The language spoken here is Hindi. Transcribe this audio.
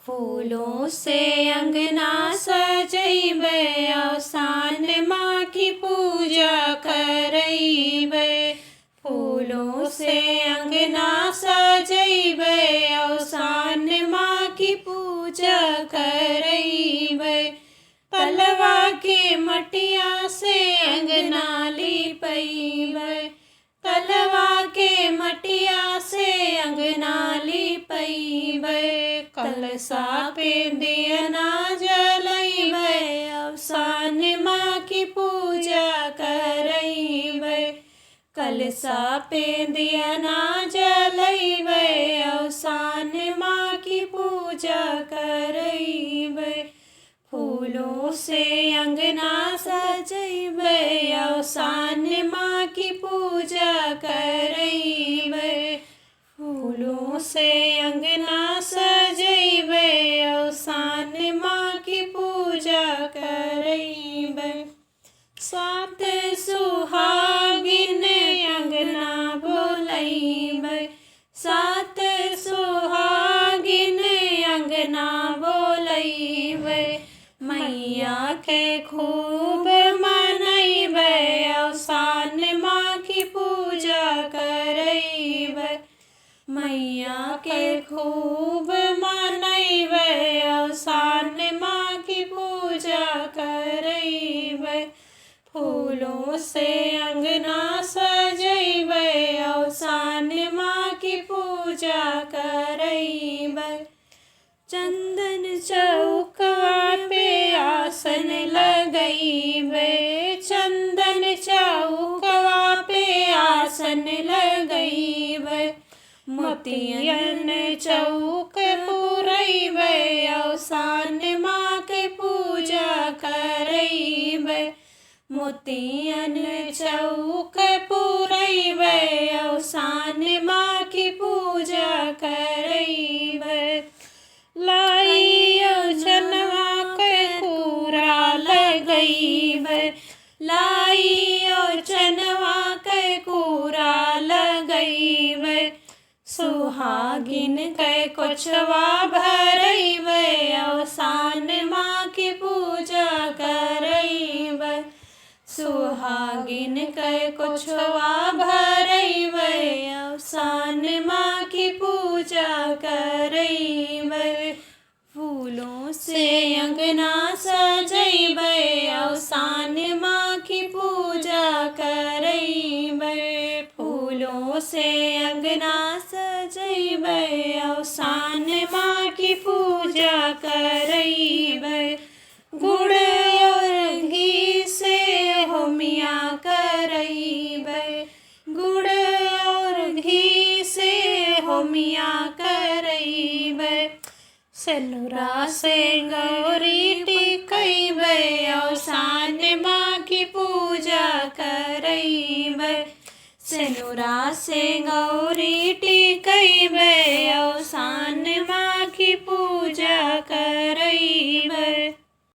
फूलों से अंगना सजैबे औसान माँ की पूजा करैबे। फूलों से अंगना सजैबे औसान माँ की पूजा करैबे। तलवा के मटिया से अंगना लिपैबे। तलवा के मटिया से अंगना लिपैबे। कलशा पे दियना जलैबे औसान माँ की पूजा करैबे। कलशा पे दियना जलैबे औसान माँ की पूजा करैबे। फूलों से अंगना सजैबे औसान माँ की पूजा करैबे। फूलों से अंगना सजैबे औसान माँ की पूजा करैबे। सात सुहागिन अंगना बोलैबे। सात सुहागिन अंगना बोलैबे। मैया के खूब मनैबे औसान माँ की पूजा करैबे। मैया के खूब मनैबे औसान माँ की पूजा करैबे। फूलों से अंगना सजैबे औसान माँ की पूजा करैबे। चंदन चौका पे आसन लगैबे। चंदन चौका पे आसन लगैबे। मोतियन चौक पुरैबे औसान माँ के पूजा करैबे। मोतियन चौक पुरैबे औसान माँ की पूजा करैबे। लाइयो चनवा के कूरा लगैबे। लाइयो चनवा के कूरा लगैबे। सुहागिन के कोछवा भरैबे औसान माँ की पूजा करैबे। सुहागिन के कोछवा भरैबे औसान माँ की पूजा करैबे। फूलों से अंगना सजैबे औसान माँ की पूजा करैबे। फूलों से अंगना सजैबे औसान माँ की पूजा करैबे। गुड़ और घी से होमिया करैबे। गुड़ और घी से होमिया करैबे। सेनुरा से गौरी टिकैबे औसान माँ की पूजा करैबे। सेनुरा से गौरी टिकैबे औसान माँ की पूजा करैबे।